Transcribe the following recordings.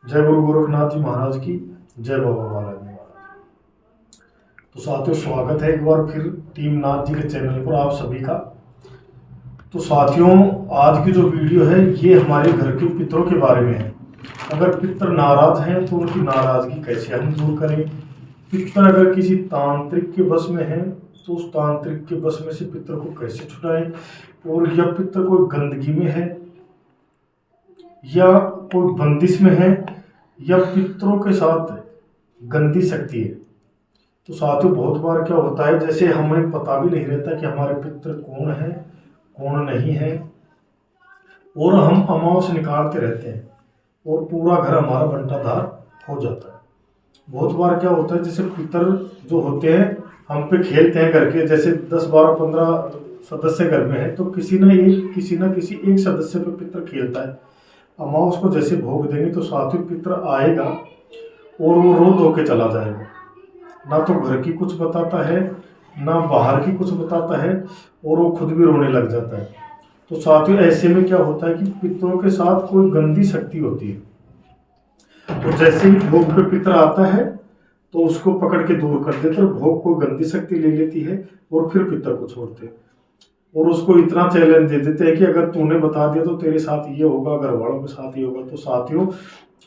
जय गुरु गोरखनाथ जी महाराज की। जय बाबा बालाजी महाराज। तो साथियों, स्वागत है एक बार फिर टीम नाथ जी के चैनल पर आप सभी का। तो साथियों, आज की जो वीडियो है ये हमारे घर के पितरों के बारे में है। अगर पितर नाराज हैं तो उनकी नाराजगी कैसे हम दूर करें। पितर अगर किसी तांत्रिक के बस में है तो उस तांत्रिक के बस में से पितर को कैसे छुड़ाएं। और यह पितर कोई गंदगी में है या कोई बंदिश में है या पितरों के साथ गंदी शक्ति है। तो साथियों, बहुत बार क्या होता है, जैसे हमें पता भी नहीं रहता कि हमारे पितर कौन है कौन नहीं है, और हम अमावस निकालते रहते हैं और पूरा घर हमारा बंटाधार हो जाता है। बहुत बार क्या होता है, जैसे पितर जो होते हैं हम पे खेलते हैं घर के, जैसे 10 12 15 सदस्य घर में है तो किसी ना किसी एक सदस्य पे पितर खेलता है। अमावस को जैसे भोग देंगे तो सात्विक पितर आएगा और वो रो धो के चला जाएगा। ना तो घर की कुछ बताता है ना बाहर की कुछ बताता है, और वो खुद भी रोने लग जाता है। तो साथियों, ऐसे में क्या होता है कि पितरों के साथ कोई गंदी शक्ति होती है। तो जैसे ही भोग पे पितर आता है तो उसको पकड़ के दूर कर देते हैं, भोग को गंदी शक्ति ले लेती है और फिर पितर को छोड़ते हैं। और उसको इतना चैलेंज दे देते हैं कि अगर तूने बता दिया तो तेरे साथ ये होगा, घर वालों के साथ ये होगा। तो साथियों,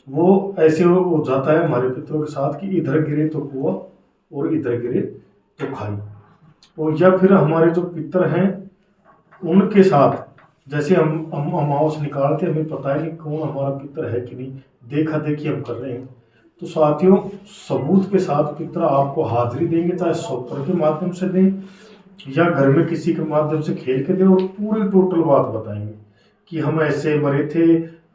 वो ऐसे हो जाता है हमारे पितरों के साथ कि इधर गिरे तो कुआ और इधर गिरे तो खाई। और या फिर हमारे जो पितर हैं उनके साथ, जैसे हम अमावस निकालते हमें पता है कि कौन हमारा पितर है कि नहीं, देखा देखी हम कर रहे हैं। तो साथियों, सबूत के साथ पितर आपको हाजिरी देंगे, चाहे सौपर के माध्यम से दें या घर में किसी के माध्यम से खेल के दें, और पूरी टोटल बात बताएंगे कि हम ऐसे मरे थे,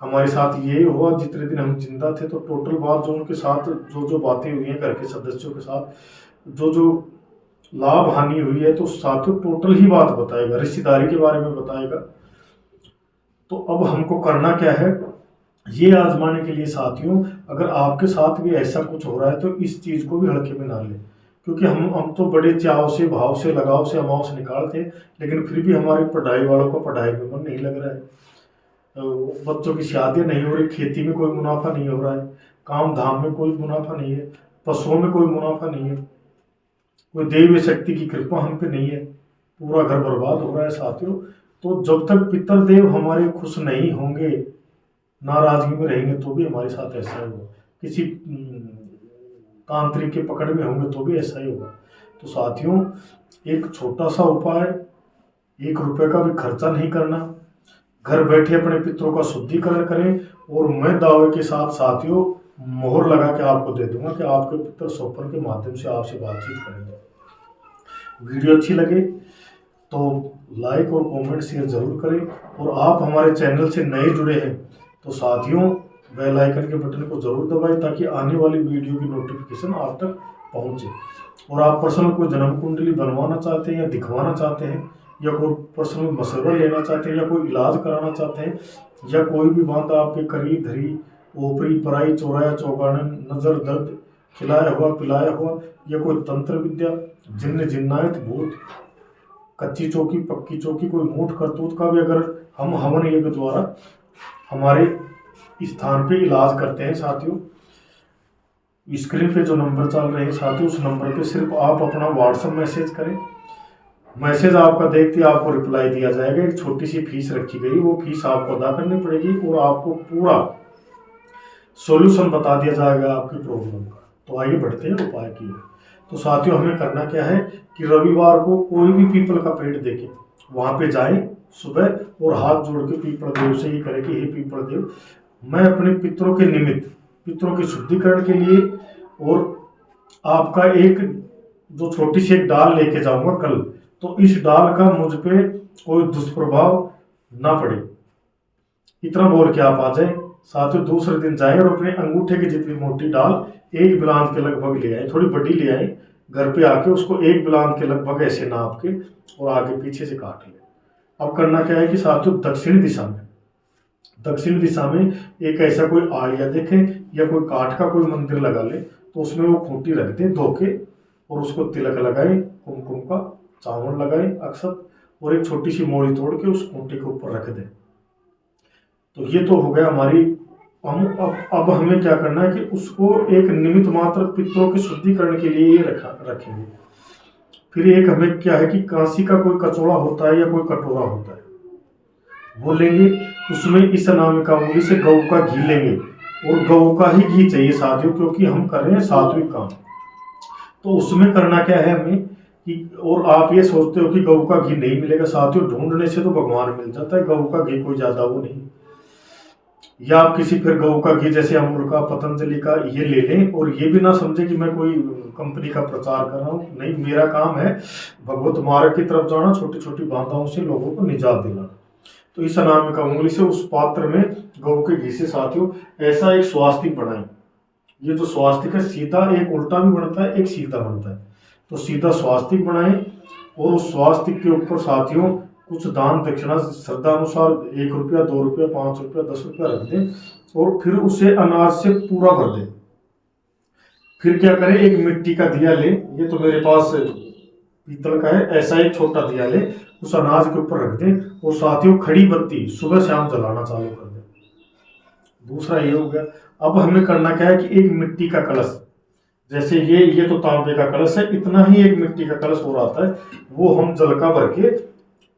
हमारे साथ ये हुआ, जितने दिन हम जिंदा थे। तो टोटल बात जो उनके साथ जो जो बातें हुई हैं घर के सदस्यों के साथ, जो जो लाभ हानि हुई है, तो साथियों टोटल ही बात बताएगा, रिश्तेदारी के बारे में बताएगा। तो अब हमको करना क्या है, ये आजमाने के लिए साथियों, अगर आपके साथ भी ऐसा कुछ हो रहा है तो इस चीज को भी हल्के में ना लें। क्योंकि हम तो बड़े चाव से, भाव से, लगाव से अमावस निकालते हैं, लेकिन फिर भी हमारी पढ़ाई वालों का पढ़ाई में मन नहीं लग रहा है, बच्चों की शादी नहीं हो रही, खेती में कोई मुनाफा नहीं हो रहा है, काम धाम में कोई मुनाफा नहीं है, पशुओं में कोई मुनाफा नहीं है, कोई देवी शक्ति की कृपा हम पे नहीं है, पूरा घर बर्बाद हो रहा है साथियों। तो जब तक पितर देव हमारे खुश नहीं होंगे, नाराजगी में रहेंगे, तो भी हमारे साथ ऐसा ही होगा। किसी तांत्रिक के पकड़ में होंगे तो भी ऐसा ही होगा। तो साथियों, एक छोटा सा उपाय, 1 रुपए का भी खर्चा नहीं करना, घर बैठे अपने पितरों का शुद्धिकरण करें। और मैं दावे के साथ साथियों मोहर लगा के आपको दे दूंगा कि आपके पितर सोपर के माध्यम से आपसे बातचीत करेंगे। वीडियो अच्छी लगे तो लाइक और कमेंट शेयर जरूर करें। और आप हमारे चैनल से नए जुड़े हैं तो साथियों बेल आइकन के बटन को जरूर दबाएं, ताकि आने वाली वीडियो की नोटिफिकेशन आप तक पहुंचे। और आप पर्सनल कोई जन्म कुंडली बनवाना चाहते हैं या दिखवाना चाहते हैं, या कोई पर्सनल मशवरा लेना चाहते हैं, या कोई इलाज कराना चाहते हैं, या कोई भी बात आपके करी धरी, ओपरी पराई, चौराया चौगानन, नजर दर्द, खिलाया हुआ पिलाया हुआ, या कोई तंत्र विद्या, जिन्न जिन्नायत, भूत, कच्ची चौकी पक्की चौकी, कोई मूठ करतूत का भी अगर हम हवन यज्ञ द्वारा हमारे स्थान पे इलाज करते हैं साथियों। स्क्रीन पे जो नंबर चल रहे हैं साथियों, उस नंबर पे सिर्फ आप अपना व्हाट्सएप मैसेज करें। मैसेज आपका देखते ही आपको रिप्लाई दिया जाएगा। एक छोटी सी फीस रखी गई, वो फीस आपको अदा करनी पड़ेगी और आपको पूरा सॉल्यूशन बता दिया जाएगा आपकी प्रॉब्लम का। तो आइए बढ़ते हैं उपाय की। तो साथियों, हमें करना क्या है कि रविवार को कोई भी पीपल का पेड़ देखे, वहां पे जाएं सुबह और हाथ जोड़ के पीपल देव से ये करें कि हे पीपल देव, मैं अपने पितरों के निमित्त, पितरों के शुद्धिकरण के लिए और आपका एक जो छोटी सी एक डाल लेके जाऊंगा कल, तो इस डाल का मुझ पे कोई दुष्प्रभाव ना पड़े, इतना बोल के आप आ जाए। साथियों, दूसरे दिन जाएं और अपने अंगूठे की जितनी मोटी डाल, 1 बिलांत के लगभग ले आए, थोड़ी बड़ी ले आए, घर पे आके उसको 1 बिलांत के लगभग ऐसे नाप के और आगे पीछे से काट ले। अब करना क्या है कि साथियों, दक्षिण दिशा में एक ऐसा कोई आड़िया देखें या कोई काठ का कोई मंदिर लगा ले, तो उसमें वो खूंटी रख दें धो के, और उसको तिलक लगाएं, कुमकुम का चावल लगाएं, अक्षत, और एक छोटी सी मोड़ी तोड़ के उस खूंटी के ऊपर रख दें। तो ये तो हो गया हमारी अब हमें क्या करना है कि उसको एक निमित्त मात्र पितरों के शुद्धिकरण के लिए ये रखेंगे। फिर एक हमें क्या है कि कांसी का कोई कचौड़ा होता है या कोई कटोरा होता है, वो लेंगे, उसमें इस अनामिका उंगली से गऊ का घी लेंगे, और गऊ का ही घी चाहिए साथियों, क्योंकि हम कर रहे हैं सात्विक काम। तो उसमें करना क्या है हमें कि, और आप ये सोचते हो कि गऊ का घी नहीं मिलेगा साथियों, ढूंढने से तो भगवान मिल जाता है, गऊ का घी कोई ज्यादा वो नहीं। या आप किसी फिर गऊ का घी जैसे अमूल का, पतंजलि का ये ले लें, और ये भी ना समझे कि मैं कोई कंपनी का प्रचार कर रहा हूँ, नहीं, मेरा काम है भगवत मार्ग की तरफ जाना, छोटी छोटी बाधाओं से लोगों को निजात दिलाना। तो इस अनामिका उंगली से उस पात्र में गऊ के घी से साथियों ऐसा एक स्वास्तिक बनाएं। ये जो स्वास्तिक है सीधा एक उल्टा भी बनता है, एक सीधा बनता है, तो सीधा स्वास्तिक बनाएं, और उस स्वास्तिक के ऊपर साथियों कुछ दान दक्षिणा श्रद्धा अनुसार 1 रुपया, 2 रुपया, 5 रुपया, 10 रुपया रख दें, और फिर उसे अनाज से पूरा भर दें। फिर क्या करें, एक मिट्टी का दिया ले, ये तो मेरे पास पीतल का है, ऐसा एक छोटा दिया ले, उस अनाज के ऊपर रख दें, और साथियों खड़ी बत्ती सुबह शाम जलाना चालू कर दें। दूसरा ये हो गया। अब हमें करना क्या है कि एक मिट्टी का कलश, जैसे ये तो तांबे का कलश है, इतना ही एक मिट्टी का कलश और आता है, वो हम जल का भर के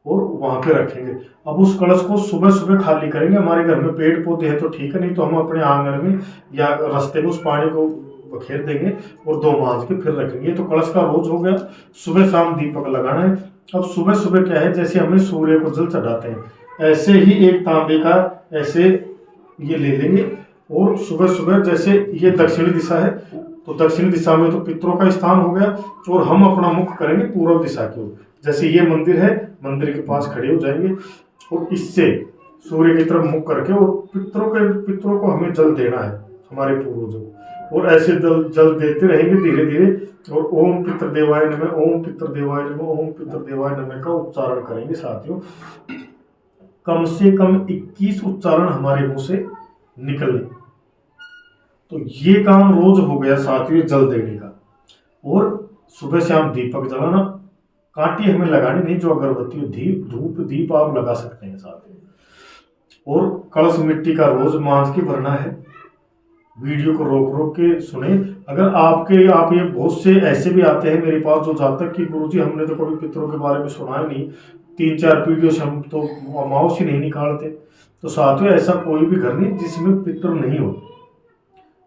और वहां पे रखेंगे। अब उस कलश को सुबह सुबह खाली करेंगे। हमारे घर में पेड़ पौधे हैं तो ठीक है, नहीं तो हम अपने आंगन में या रास्ते में उस पानी को बखेर देंगे और 2 मांझ के फिर रखेंगे। तो कलश का रोज हो गया, सुबह शाम दीपक लगाना है। अब सुबह सुबह क्या है, जैसे हमें सूर्य को जल चढ़ाते हैं, ऐसे ही एक तांबे का ऐसे ये ले लेंगे, और सुबह सुबह जैसे ये दक्षिणी दिशा है, तो दक्षिणी दिशा में तो पितरों का स्थान हो गया, और हम अपना मुख करेंगे पूर्व दिशा की ओर। जैसे ये मंदिर है, मंदिर के पास खड़े हो जाएंगे, और इससे सूर्य की तरफ मुख करके, और पितरों को हमें जल देना है, हमारे पूर्वजों को, और ऐसे जल देते रहेंगे धीरे धीरे, और ओम पितृदेवाय नमः, ओम पितृदेवाय नमः, ओम पितृदेवाय नमः का उच्चारण करेंगे साथियों। कम से कम 21 उच्चारण हमारे मुंह से निकले। तो ये काम रोज हो गया साथियों जल देने का। और सुबह शाम दीपक जलाना, कांटी हमें लगानी नहीं, जो अगरबत्ती दीप धूप दीप आप लगा सकते हैं साथियों। और कलश मिट्टी का रोज मांझ के भरना है। वीडियो को रोक रोक के सुने। अगर आप ये बहुत से ऐसे भी आते हैं मेरे पास जो जातक की गुरुजी हमने तो कभी पितरों के बारे में सुना ही नहीं, 3-4 पीढ़ियों से हम तो अमावस ही नहीं निकालते। तो साथियों ऐसा कोई भी घर नहीं जिसमें पितर नहीं हो।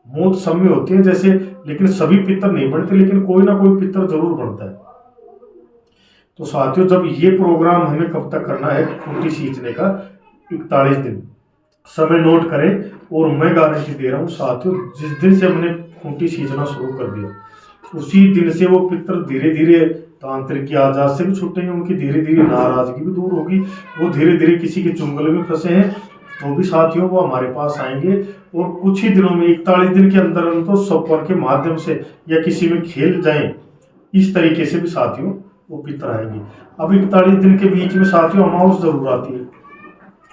मौत सब में होती है जैसे, लेकिन सभी पितर नहीं बनते, लेकिन कोई ना कोई पितर जरूर बनता है। तो साथियों जब ये प्रोग्राम हमें कब तक करना है, खूंटी सींचने का 41 दिन, समय नोट करें। और मैं गारंटी दे रहा हूँ साथियों, जिस दिन से हमने खूंटी सींचना शुरू कर दिया, उसी दिन से वो पितर धीरे धीरे तांत्रिक की आजाद से भी छूटेंगे, उनकी धीरे धीरे नाराजगी भी दूर होगी, वो धीरे धीरे किसी के चुंगल में फंसे हैं तो भी साथियों वो हमारे पास आएंगे। और कुछ ही दिनों में 41 दिन के अंदर तो सपर के माध्यम से या किसी में खेल जाए, इस तरीके से भी साथियों वो पितर आएंगे। अब 41 दिन के बीच में साथियों अमावस जरूर आती है।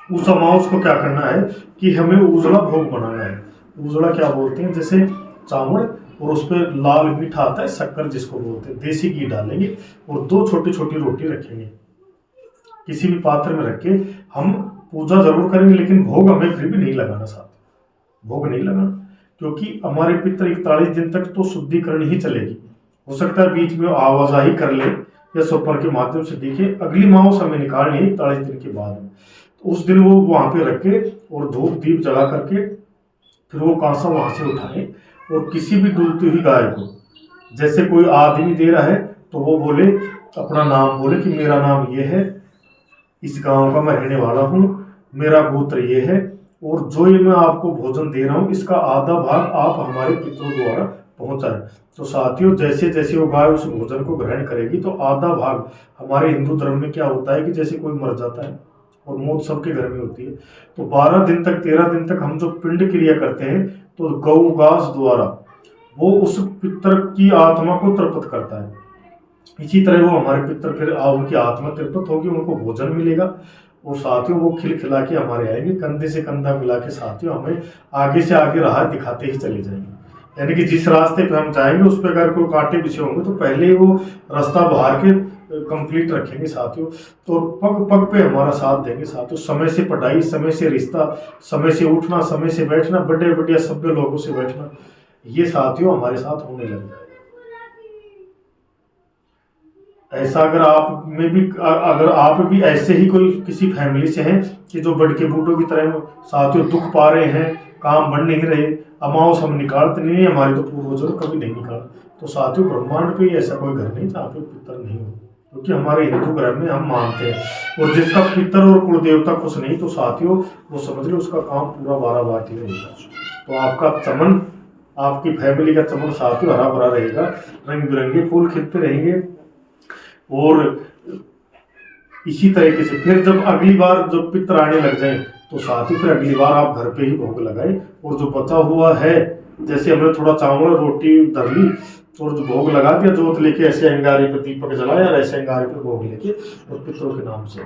उस अमावस को क्या करना है कि हमें उजला भोग बनाना है। उजला क्या बोलते हैं, जैसे चावल और उस पर लाल मीठा आता है, शक्कर जिसको बोलते हैं, देसी घी डालेंगे और 2 छोटी छोटी रोटी रखेंगे, किसी भी पात्र में रख के हम पूजा जरूर करेंगे, लेकिन भोग हमें फिर भी नहीं लगाना साथ, भोग नहीं लगाना, क्योंकि हमारे पितर 41 दिन तक तो शुद्धिकरण ही चलेगी। हो सकता है बीच में आवाजाही कर ले या सोपर के माध्यम से दिखे, अगली माओस हमें निकालनी है 41 दिन के बाद में। तो उस दिन वो वहां पे रखे और धूप दीप जला करके फिर वो कांसा वहां से उठाए, और किसी भी डुलती हुई गाय को, जैसे कोई आदमी दे रहा है तो वो बोले, अपना नाम बोले कि मेरा नाम ये है, इस गांव का मैं रहने वाला हूँ, मेरा गोत्र ये है, और जो ये मैं आपको भोजन दे रहा हूँ इसका आधा भाग आप हमारे पितरों द्वारा पहुंचाए। तो साथियों जैसे जैसे वो गाय उस भोजन को ग्रहण करेगी तो आधा भाग, हमारे हिंदू धर्म में क्या होता है कि जैसे कोई मर जाता है और मौत सबके घर में होती है, तो 12 दिन तक 13 दिन तक हम जो पिंड क्रिया करते हैं तो गौ घास द्वारा वो उस पितर की आत्मा को तृप्त करता है। इसी तरह वो हमारे पितर फिर उनकी आत्मा तृप्त होगी, उनको भोजन मिलेगा, और साथियों वो खिलखिला के हमारे आएंगे, कंधे से कंधा मिला के साथियों हमें आगे से आगे राह दिखाते ही चले जाएंगे। यानी कि जिस रास्ते पे हम जाएंगे उस पर अगर कोई कांटे बिछे होंगे तो पहले ही वो रास्ता बाहर के कंप्लीट रखेंगे साथियों, तो पग पग पे हमारा साथ देंगे साथियों। समय से पढ़ाई, समय से रिश्ता, समय से उठना, समय से बैठना, बड़े बढ़िया सभ्य लोगों से बैठना, ये साथियों हमारे साथ होने लग जाएगा। ऐसा अगर आप भी ऐसे ही कोई किसी फैमिली से हैं कि जो बड़ के बूढ़ों की तरह साथियों दुख पा रहे हैं, काम बढ़ नहीं रहे, अमाउस हम निकालते नहीं, हमारे तो पूर्वजों ने कभी नहीं निकाला, तो साथियों ब्रह्मांड पे ऐसा कोई घर नहीं जहाँ पे पितर नहीं हो, क्योंकि हमारे हिंदू ग्रह में हम मानते हैं। और जिसका पितर और कुल देवता कुछ नहीं, तो साथियों वो समझ लो उसका काम पूरा 12 बार ही रहेगा। तो आपका चमन, आपकी फैमिली का चमन साथियों हरा भरा रहेगा, रंग बिरंगे फूल खिलते रहेंगे। और इसी तरीके से फिर जब अगली बार जब पितर आने लग जाए, तो साथ ही फिर अगली बार आप घर पे ही भोग लगाए, और जो बचा हुआ है, जैसे हमने थोड़ा चावल रोटी धर ली और जो भोग लगा दिया, जोत लेके ऐसे अंगारे पे दीपक जलाया और ऐसे अंगारे पे भोग लेके और पितरों के नाम से।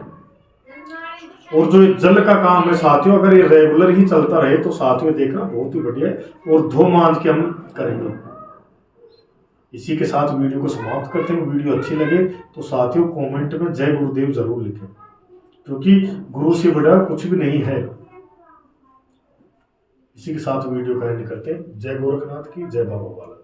और जो जल का काम है साथियों, अगर ये रेगुलर ही चलता रहे तो साथियों देखना बहुत ही बढ़िया है, और धो मांझ के हम करेंगे। इसी के साथ वीडियो को समाप्त करते हैं। वीडियो अच्छी लगे तो साथियों कमेंट में जय गुरुदेव जरूर लिखें, क्योंकि गुरु से बड़ा कुछ भी नहीं है। इसी के साथ वीडियो का एंड करते हैं। जय गोरखनाथ की, जय बाबा वाला।